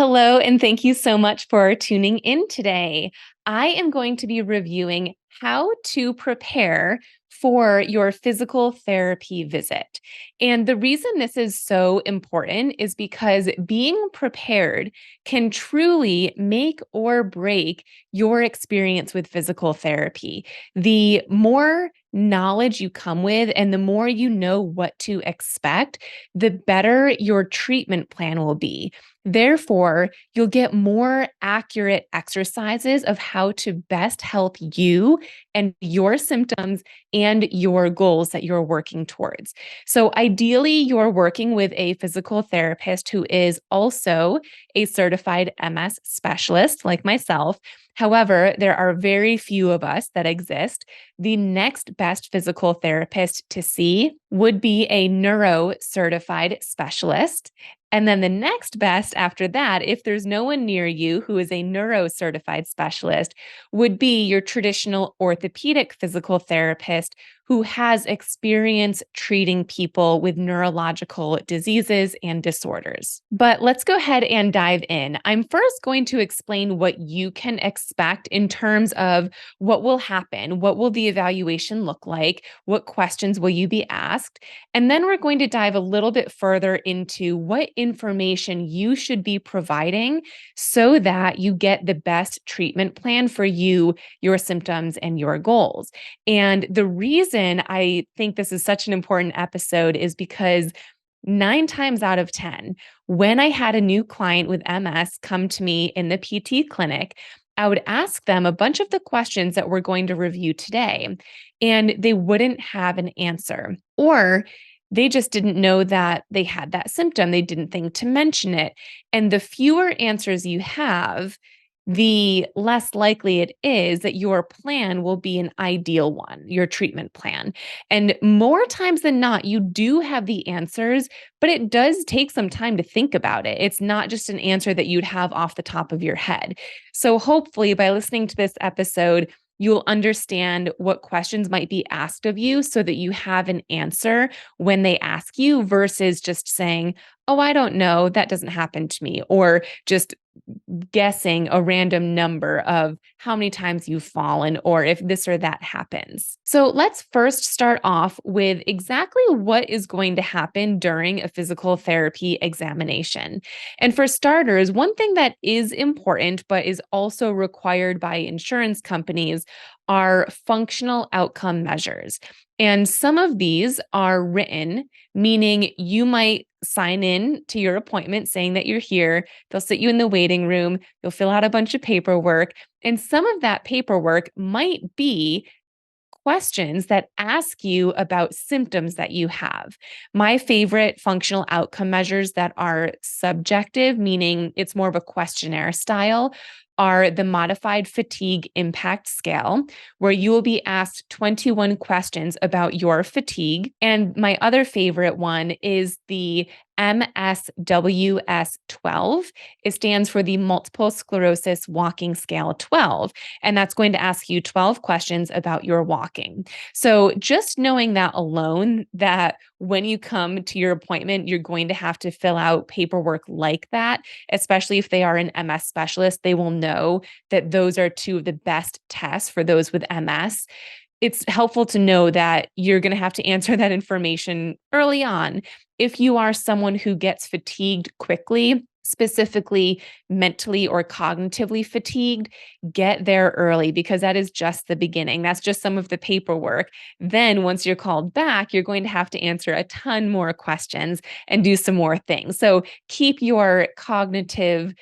Hello, and thank you so much for tuning in today. I am going to be reviewing how to prepare for your physical therapy visit. And the reason this is so important is because being prepared can truly make or break your experience with physical therapy. The more knowledge you come with and the more you know what to expect, the better your treatment plan will be. Therefore, you'll get more accurate exercises of how to best help you and your symptoms and your goals that you're working towards. So, ideally, you're working with a physical therapist who is also a certified MS specialist, like myself. However, there are very few of us that exist. The next best physical therapist to see would be a neuro certified specialist. And then the next best after that, if there's no one near you who is a neuro certified specialist, would be your traditional orthopedic physical therapist who has experience treating people with neurological diseases and disorders. But let's go ahead and dive in. I'm first going to explain what you can expect in terms of what will happen, what will the evaluation look like, what questions will you be asked, and then we're going to dive a little bit further into what information you should be providing so that you get the best treatment plan for you, your symptoms, and your goals. And the reason I think this is such an important episode is because 9 times out of 10, when I had a new client with MS come to me in the PT clinic, I would ask them a bunch of the questions that we're going to review today, and they wouldn't have an answer. Or they just didn't know that they had that symptom. They didn't think to mention it. And the fewer answers you have, the less likely it is that your plan will be an ideal one, your treatment plan. And more times than not, you do have the answers, but it does take some time to think about it. It's not just an answer that you'd have off the top of your head. So hopefully, by listening to this episode, you'll understand what questions might be asked of you so that you have an answer when they ask you versus just saying, "Oh, I don't know. That doesn't happen to me," or just guessing a random number of how many times you've fallen or if this or that happens. So let's first start off with exactly what is going to happen during a physical therapy examination. And for starters, one thing that is important but is also required by insurance companies are functional outcome measures. And some of these are written, meaning you might sign in to your appointment saying that you're here. They'll sit you in the waiting room. You'll fill out a bunch of paperwork. And some of that paperwork might be questions that ask you about symptoms that you have. My favorite functional outcome measures that are subjective, meaning it's more of a questionnaire style, are the modified fatigue impact scale, where you will be asked 21 questions about your fatigue. And my other favorite one is the MSWS 12. It stands for the Multiple Sclerosis Walking Scale 12. And that's going to ask you 12 questions about your walking. So just knowing that alone, that when you come to your appointment, you're going to have to fill out paperwork like that, especially if they are an MS specialist, they will know that those are two of the best tests for those with MS. It's helpful to know that you're going to have to answer that information early on. If you are someone who gets fatigued quickly, specifically mentally or cognitively fatigued, get there early because that is just the beginning. That's just some of the paperwork. Then, once you're called back, you're going to have to answer a ton more questions and do some more things. So, keep your cognitive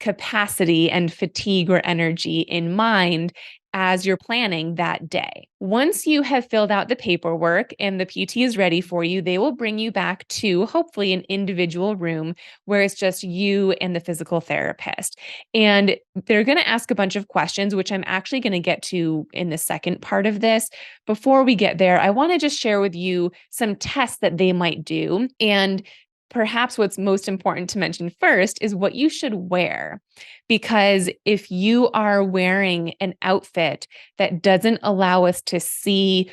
capacity and fatigue or energy in mind as you're planning that day. Once you have filled out the paperwork and the PT is ready for you, they will bring you back to hopefully an individual room where it's just you and the physical therapist. And they're going to ask a bunch of questions, which I'm actually going to get to in the second part of this. Before we get there, I want to just share with you some tests that they might do. And perhaps what's most important to mention first is what you should wear. Because if you are wearing an outfit that doesn't allow us to see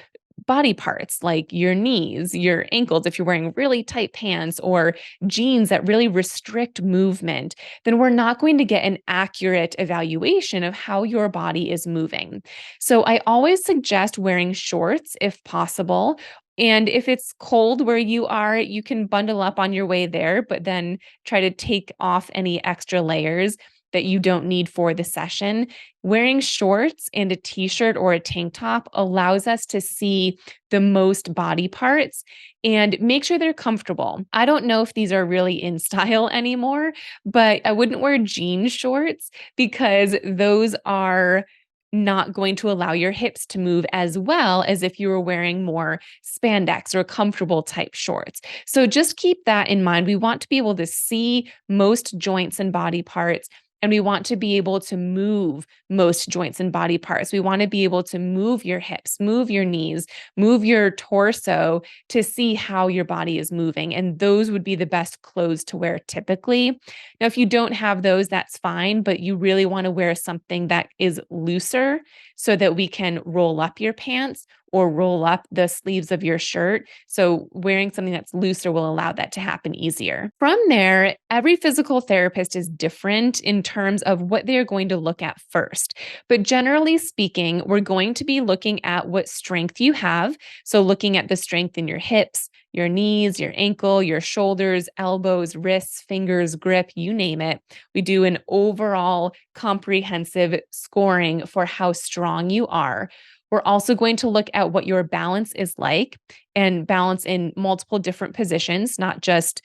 body parts like your knees, your ankles, if you're wearing really tight pants or jeans that really restrict movement, then we're not going to get an accurate evaluation of how your body is moving. So I always suggest wearing shorts if possible. And if it's cold where you are, you can bundle up on your way there, but then try to take off any extra layers that you don't need for the session. Wearing shorts and a t-shirt or a tank top allows us to see the most body parts and make sure they're comfortable. I don't know if these are really in style anymore, but I wouldn't wear jean shorts because those are not going to allow your hips to move as well as if you were wearing more spandex or comfortable type shorts. So just keep that in mind. We want to be able to see most joints and body parts, and we want to be able to move most joints and body parts. We want to be able to move your hips, move your knees, move your torso to see how your body is moving. And those would be the best clothes to wear typically. Now, if you don't have those, that's fine, but you really want to wear something that is looser so that we can roll up your pants or roll up the sleeves of your shirt. So, wearing something that's looser will allow that to happen easier. From there, every physical therapist is different in terms of what they're going to look at first. But generally speaking, we're going to be looking at what strength you have. So, looking at the strength in your hips, your knees, your ankle, your shoulders, elbows, wrists, fingers, grip, you name it. We do an overall comprehensive scoring for how strong you are. We're also going to look at what your balance is like and balance in multiple different positions, not just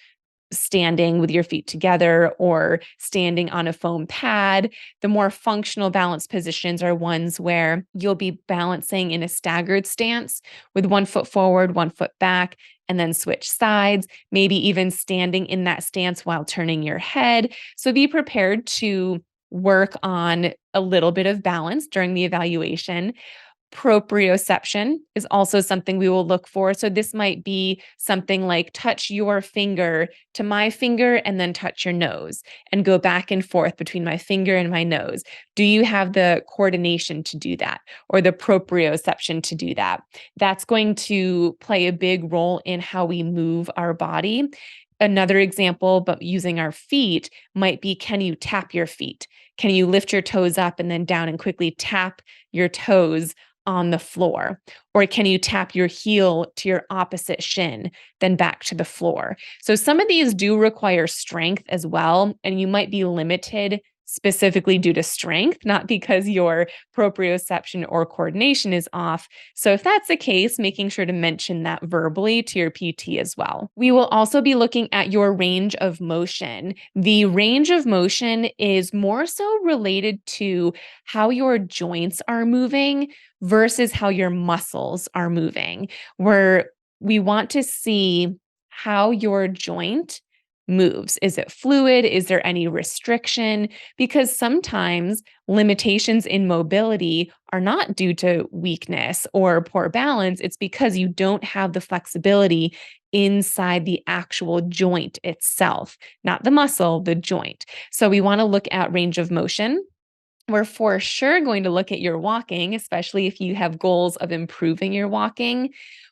standing with your feet together or standing on a foam pad. The more functional balance positions are ones where you'll be balancing in a staggered stance with 1 foot forward, 1 foot back, and then switch sides, maybe even standing in that stance while turning your head. So be prepared to work on a little bit of balance during the evaluation. Proprioception is also something we will look for. So this might be something like touch your finger to my finger and then touch your nose and go back and forth between my finger and my nose. Do you have the coordination to do that or the proprioception to do that? That's going to play a big role in how we move our body. Another example, but using our feet, might be, can you tap your feet? Can you lift your toes up and then down and quickly tap your toes on the floor? Or can you tap your heel to your opposite shin, then back to the floor? So some of these do require strength as well, and you might be limited specifically due to strength, not because your proprioception or coordination is off. So if that's the case, making sure to mention that verbally to your PT as well. We will also be looking at your range of motion. The range of motion is more so related to how your joints are moving versus how your muscles are moving, where we want to see how your joint moves. Is it fluid? Is there any restriction? Because sometimes limitations in mobility are not due to weakness or poor balance. It's because you don't have the flexibility inside the actual joint itself, not the muscle, the joint. So we want to look at range of motion. We're for sure going to look at your walking, especially if you have goals of improving your walking.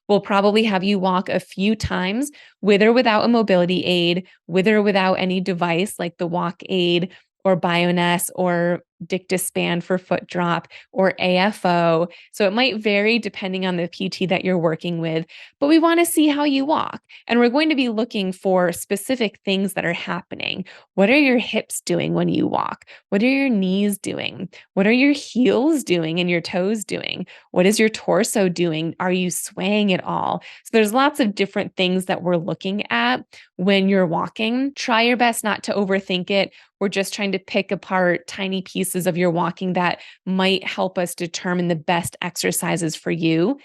We'll probably have you walk a few times with or without a mobility aid, with or without any device like the walk aid or Bioness or Dictaspan for foot drop or AFO. So it might vary depending on the PT that you're working with, but we want to see how you walk. And we're going to be looking for specific things that are happening. What are your hips doing when you walk? What are your knees doing? What are your heels doing and your toes doing? What is your torso doing? Are you swaying at all? So there's lots of different things that we're looking at when you're walking. Try your best not to overthink it. We're just trying to pick apart tiny pieces of your walking that might help us determine the best exercises for you.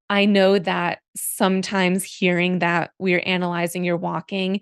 I know that sometimes hearing that we're analyzing your walking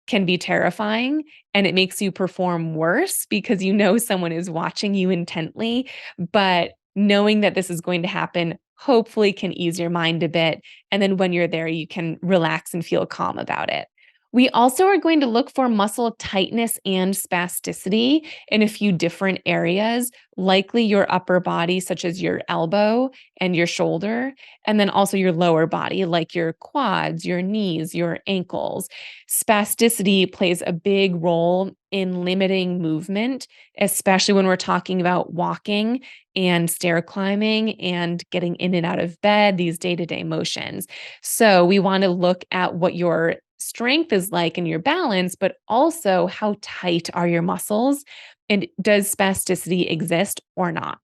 can be terrifying and it makes you perform worse because you know someone is watching you intently. But knowing that this is going to happen hopefully can ease your mind a bit. And then when you're there, you can relax and feel calm about it. We also are going to look for muscle tightness and spasticity in a few different areas, likely your upper body, such as your elbow and your shoulder, and then also your lower body, like your quads, your knees, your ankles. Spasticity plays a big role in limiting movement, especially when we're talking about walking and stair climbing and getting in and out of bed, these day to day motions. So we want to look at what your strength is like and your balance, but also how tight are your muscles and does spasticity exist or not?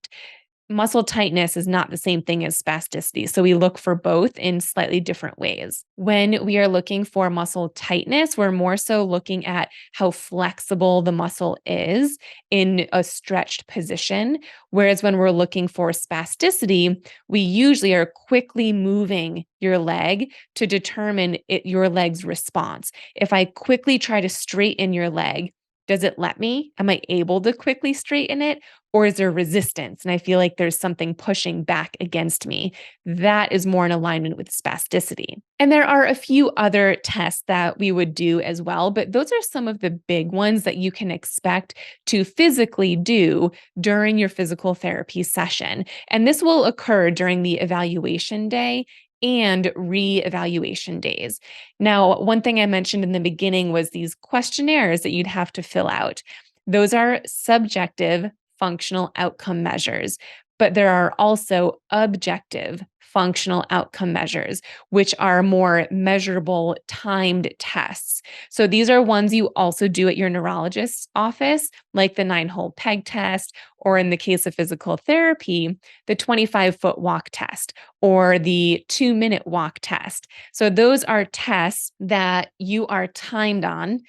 Muscle tightness is not the same thing as spasticity. So we look for both in slightly different ways. When we are looking for muscle tightness, we're more so looking at how flexible the muscle is in a stretched position. Whereas when we're looking for spasticity, we usually are quickly moving your leg to determine your leg's response. If I quickly try to straighten your leg, does it let me? Am I able to quickly straighten it? Or is there resistance? And I feel like there's something pushing back against me. That is more in alignment with spasticity. And there are a few other tests that we would do as well, but those are some of the big ones that you can expect to physically do during your physical therapy session. And this will occur during the evaluation day and re-evaluation days. Now, one thing I mentioned in the beginning was these questionnaires that you'd have to fill out. Those are subjective functional outcome measures, but there are also objective functional outcome measures, which are more measurable timed tests. So these are ones you also do at your neurologist's office, like the 9-hole peg test, or in the case of physical therapy, the 25-foot walk test or the 2-minute walk test. So those are tests that you are timed on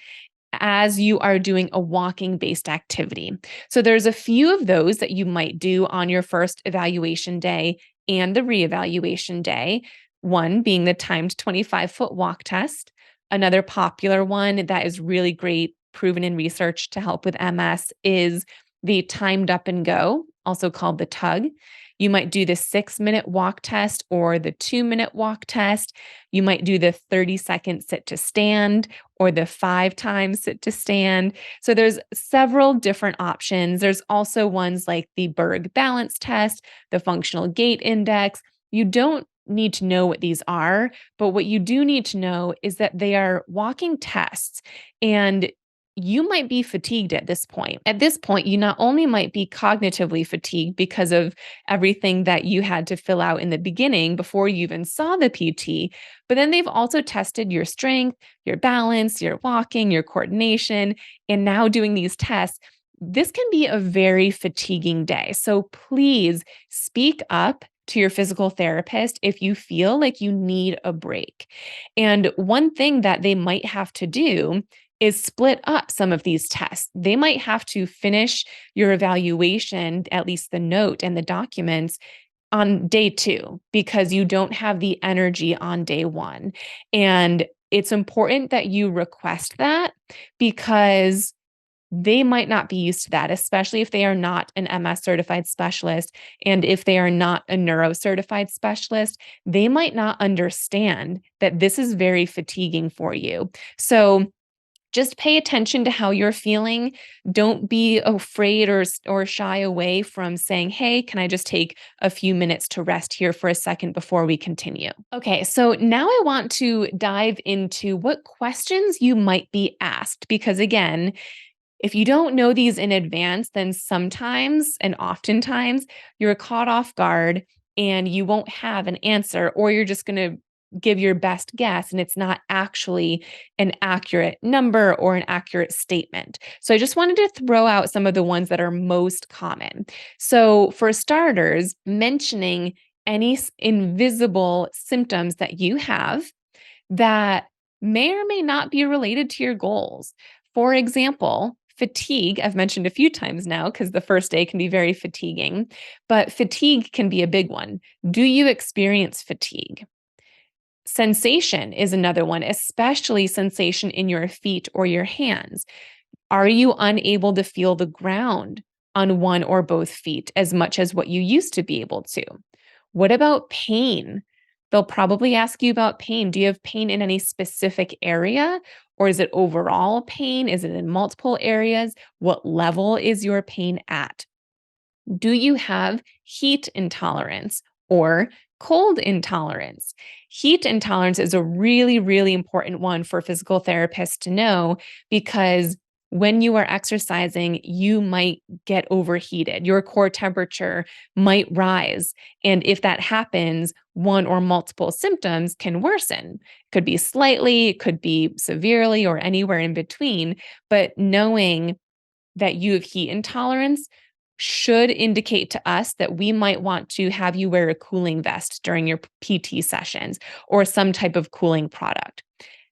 as you are doing a walking based activity. So there's a few of those that you might do on your first evaluation day and the reevaluation day. One being the timed 25-foot walk test. Another popular one that is really great, proven in research to help with MS, is the timed up and go, also called the tug. You might do the 6-minute walk test or the 2-minute walk test. You might do the 30-second sit to stand or the 5 times sit to stand. So there's several different options. There's also ones like the Berg balance test, the functional gait index. You don't need to know what these are, but what you do need to know is that they are walking tests, and you might be fatigued at this point. At this point, you not only might be cognitively fatigued because of everything that you had to fill out in the beginning before you even saw the PT, but then they've also tested your strength, your balance, your walking, your coordination, and now doing these tests. This can be a very fatiguing day. So please speak up to your physical therapist if you feel like you need a break. And one thing that they might have to do is split up some of these tests. They might have to finish your evaluation, at least the note and the documents, on day 2 because you don't have the energy on day 1. And it's important that you request that because they might not be used to that, especially if they are not an MS certified specialist. And if they are not a neuro certified specialist, they might not understand that this is very fatiguing for you. So just pay attention to how you're feeling. Don't be afraid or shy away from saying, "Hey, can I just take a few minutes to rest here for a second before we continue?" Okay, so now I want to dive into what questions you might be asked because again, if you don't know these in advance, then sometimes and oftentimes you're caught off guard and you won't have an answer, or you're just going to give your best guess and it's not actually an accurate number or an accurate statement. So I just wanted to throw out some of the ones that are most common. So for starters, mentioning any invisible symptoms that you have that may or may not be related to your goals. For example, fatigue, I've mentioned a few times now because the first day can be very fatiguing, but fatigue can be a big one. Do you experience fatigue? Sensation is another one, especially sensation in your feet or your hands. Are you unable to feel the ground on one or both feet as much as what you used to be able to? What about pain? They'll probably ask you about pain. Do you have pain in any specific area? Or is it overall pain? Is it in multiple areas? What level is your pain at? Do you have heat intolerance or cold intolerance? Heat intolerance is a really, really important one for physical therapists to know because when you are exercising, you might get overheated. Your core temperature might rise. And if that happens, one or multiple symptoms can worsen. Could be slightly, it could be severely, or anywhere in between. But knowing that you have heat intolerance should indicate to us that we might want to have you wear a cooling vest during your PT sessions or some type of cooling product.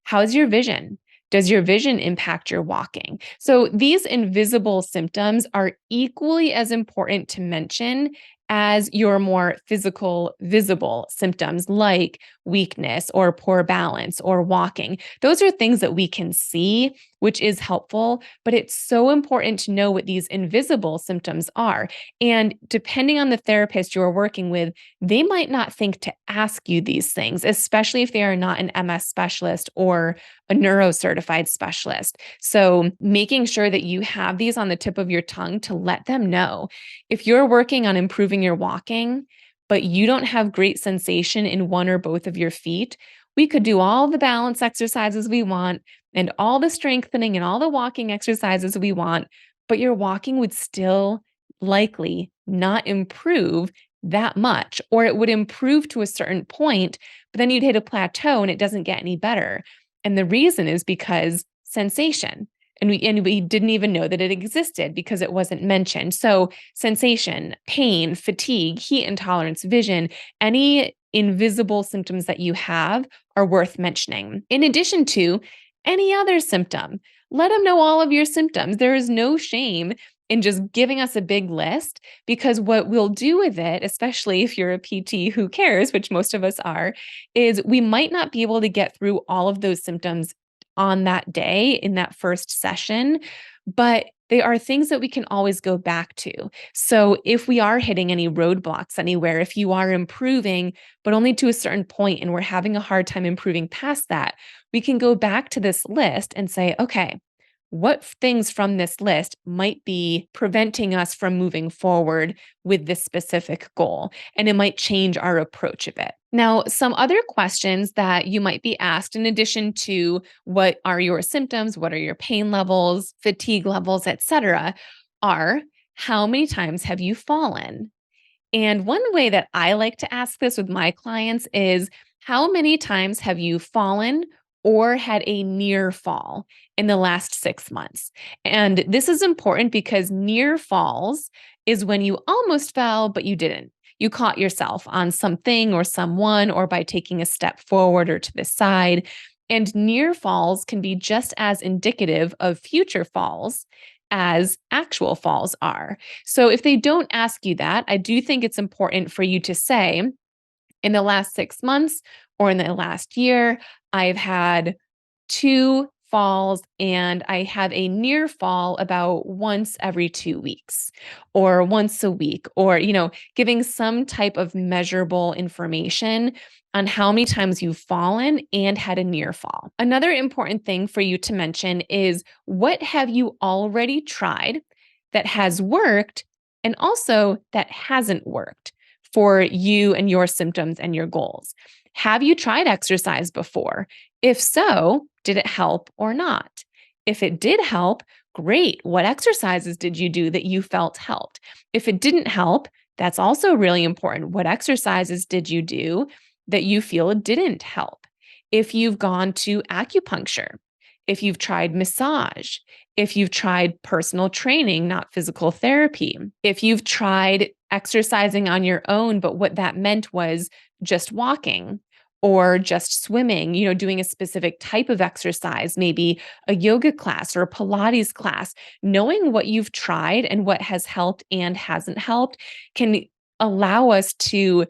How's your vision? Does your vision impact your walking? So these invisible symptoms are equally as important to mention as your more physical, visible symptoms like weakness or poor balance or walking. Those are things that we can see, which is helpful, but it's so important to know what these invisible symptoms are. And depending on the therapist you're working with, they might not think to ask you these things, especially if they are not an MS specialist or a neuro-certified specialist. So making sure that you have these on the tip of your tongue to let them know. If you're working on improving your walking, but you don't have great sensation in one or both of your feet, we could do all the balance exercises we want and all the strengthening and all the walking exercises we want, but your walking would still likely not improve that much, or it would improve to a certain point, but then you'd hit a plateau and it doesn't get any better. And the reason is because sensation. And we didn't even know that it existed because it wasn't mentioned. So sensation, pain, fatigue, heat intolerance, vision, any invisible symptoms that you have are worth mentioning. In addition to any other symptom, let them know all of your symptoms. There is no shame in just giving us a big list because what we'll do with it, especially if you're a PT who cares, which most of us are, is we might not be able to get through all of those symptoms on that day in that first session, but they are things that we can always go back to. So if we are hitting any roadblocks anywhere, if you are improving, but only to a certain point and we're having a hard time improving past that, we can go back to this list and say, okay, what things from this list might be preventing us from moving forward with this specific goal? And it might change our approach a bit. Now, some other questions that you might be asked, in addition to what are your symptoms, what are your pain levels, fatigue levels, etc., are how many times have you fallen? And one way that I like to ask this with my clients is how many times have you fallen or had a near fall in the last 6 months? And this is important because near falls is when you almost fell, but you didn't. You caught yourself on something or someone or by taking a step forward or to the side. And near falls can be just as indicative of future falls as actual falls are. So if they don't ask you that, I do think it's important for you to say, in the last 6 months or in the last year, I've had 2 falls and I have a near fall about once every 2 weeks or once a week, or, giving some type of measurable information on how many times you've fallen and had a near fall. Another important thing for you to mention is what have you already tried that has worked and also that hasn't worked for you and your symptoms and your goals. Have you tried exercise before? If so, did it help or not? If it did help, great. What exercises did you do that you felt helped? If it didn't help, that's also really important. What exercises did you do that you feel didn't help? If you've gone to acupuncture, if you've tried massage, if you've tried personal training, not physical therapy, if you've tried exercising on your own, but what that meant was just walking or just swimming, doing a specific type of exercise, maybe a yoga class or a Pilates class, knowing what you've tried and what has helped and hasn't helped can allow us to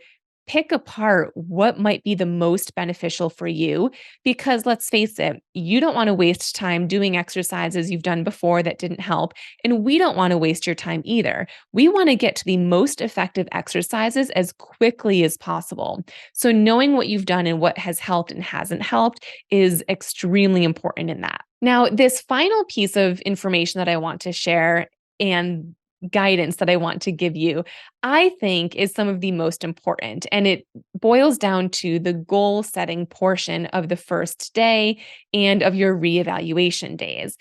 pick apart what might be the most beneficial for you. Because let's face it, you don't want to waste time doing exercises you've done before that didn't help. And we don't want to waste your time either. We want to get to the most effective exercises as quickly as possible. So, knowing what you've done and what has helped and hasn't helped is extremely important in that. Now, this final piece of information that I want to share and guidance that I want to give you, I think is some of the most important. And it boils down to the goal setting portion of the first day and of your reevaluation days.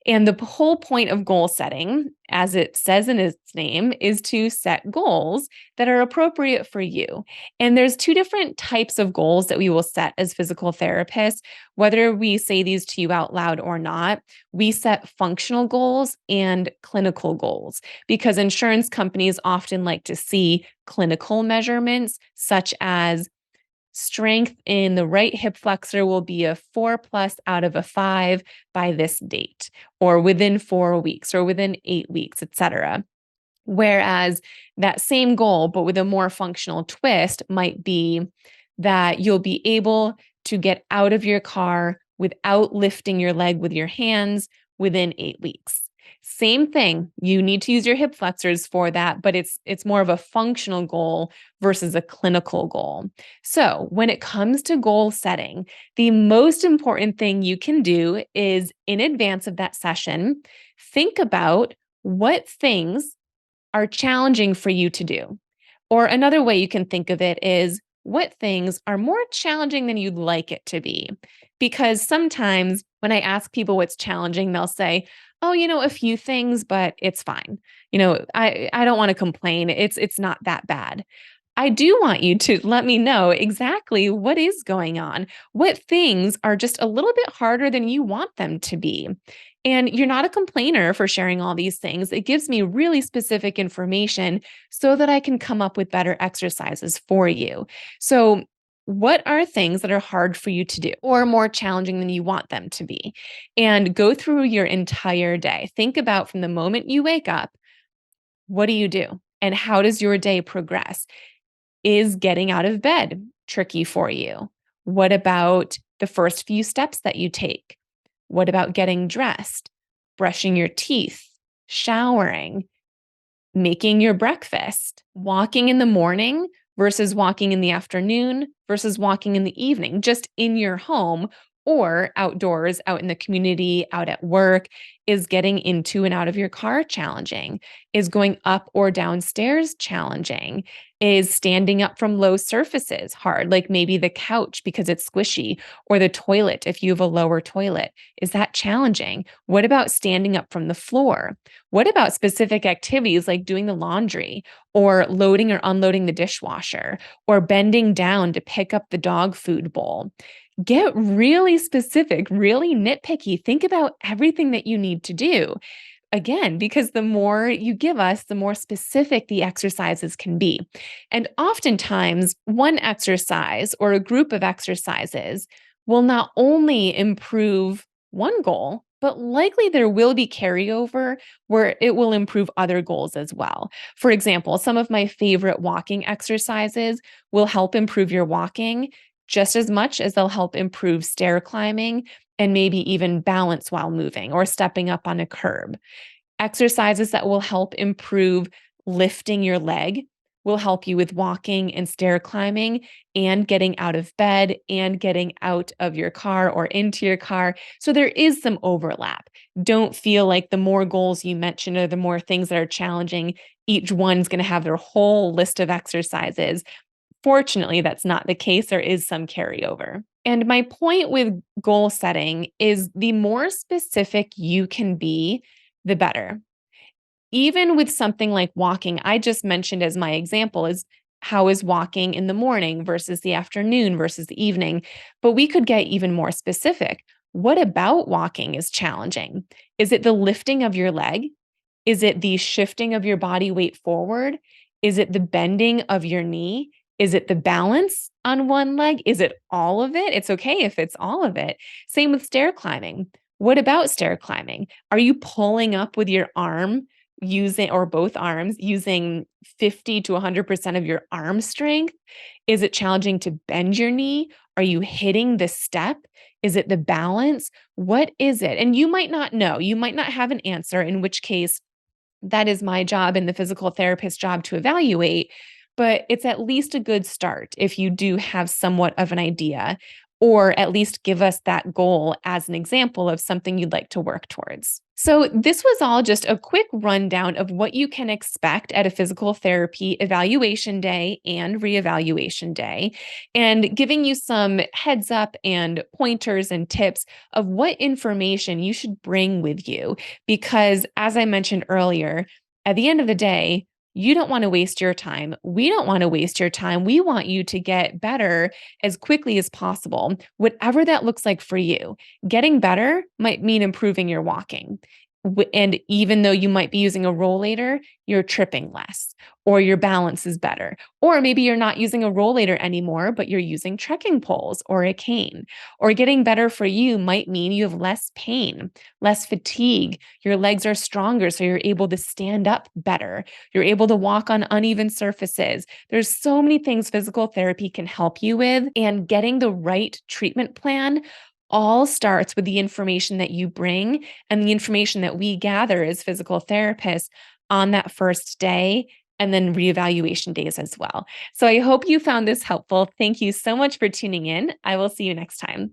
And the whole point of goal setting, as it says in its name, is to set goals that are appropriate for you. And there's two different types of goals that we will set as physical therapists, whether we say these to you out loud or not. We set functional goals and clinical goals because insurance companies often like to see clinical measurements such as strength in the right hip flexor will be a 4+ out of a 5 by this date, or within 4 weeks, or within 8 weeks, etc. Whereas that same goal, but with a more functional twist, might be that you'll be able to get out of your car without lifting your leg with your hands within 8 weeks. Same thing. You need to use your hip flexors for that, but it's more of a functional goal versus a clinical goal. So, when it comes to goal setting, the most important thing you can do is in advance of that session, think about what things are challenging for you to do. Or another way you can think of it is what things are more challenging than you'd like it to be. Because sometimes when I ask people what's challenging, they'll say, "Oh, a few things, but it's fine. I don't want to complain. It's not that bad." I do want you to let me know exactly what is going on. What things are just a little bit harder than you want them to be. And you're not a complainer for sharing all these things. It gives me really specific information so that I can come up with better exercises for you. So, what are things that are hard for you to do or more challenging than you want them to be? And go through your entire day. Think about from the moment you wake up, what do you do? And how does your day progress? Is getting out of bed tricky for you? What about the first few steps that you take? What about getting dressed, brushing your teeth, showering, making your breakfast, walking in the morning versus walking in the afternoon versus walking in the evening, just in your home or outdoors, out in the community, out at work? Is getting into and out of your car challenging? Is going up or downstairs challenging? Is standing up from low surfaces hard, like maybe the couch because it's squishy, or the toilet if you have a lower toilet? Is that challenging? What about standing up from the floor? What about specific activities like doing the laundry, or loading or unloading the dishwasher, or bending down to pick up the dog food bowl? Get really specific, really nitpicky. Think about everything that you need to do. Again, because the more you give us, the more specific the exercises can be. And oftentimes, one exercise or a group of exercises will not only improve one goal, but likely there will be carryover where it will improve other goals as well. For example, some of my favorite walking exercises will help improve your walking just as much as they'll help improve stair climbing and maybe even balance while moving or stepping up on a curb. Exercises that will help improve lifting your leg will help you with walking and stair climbing and getting out of bed and getting out of your car or into your car. So there is some overlap. Don't feel like the more goals you mention or the more things that are challenging, each one's going to have their whole list of exercises. Fortunately, that's not the case. There is some carryover. And my point with goal setting is the more specific you can be, the better. Even with something like walking, I just mentioned as my example is how is walking in the morning versus the afternoon versus the evening. But we could get even more specific. What about walking is challenging? Is it the lifting of your leg? Is it the shifting of your body weight forward? Is it the bending of your knee? Is it the balance on one leg? Is it all of it? It's okay if it's all of it. Same with stair climbing. What about stair climbing? Are you pulling up with your arm using or both arms using 50 to 100% of your arm strength? Is it challenging to bend your knee? Are you hitting the step? Is it the balance? What is it? And you might not know. You might not have an answer, in which case that is my job and the physical therapist's job to evaluate, but it's at least a good start if you do have somewhat of an idea, or at least give us that goal as an example of something you'd like to work towards. So, this was all just a quick rundown of what you can expect at a physical therapy evaluation day and reevaluation day, and giving you some heads up and pointers and tips of what information you should bring with you because, as I mentioned earlier, at the end of the day, you don't want to waste your time. We don't want to waste your time. We want you to get better as quickly as possible, whatever that looks like for you. Getting better might mean improving your walking. And even though you might be using a rollator, you're tripping less, or your balance is better. Or maybe you're not using a rollator anymore, but you're using trekking poles or a cane. Or getting better for you might mean you have less pain, less fatigue. Your legs are stronger, so you're able to stand up better. You're able to walk on uneven surfaces. There's so many things physical therapy can help you with, and getting the right treatment plan all starts with the information that you bring and the information that we gather as physical therapists on that first day and then reevaluation days as well. So I hope you found this helpful. Thank you so much for tuning in. I will see you next time.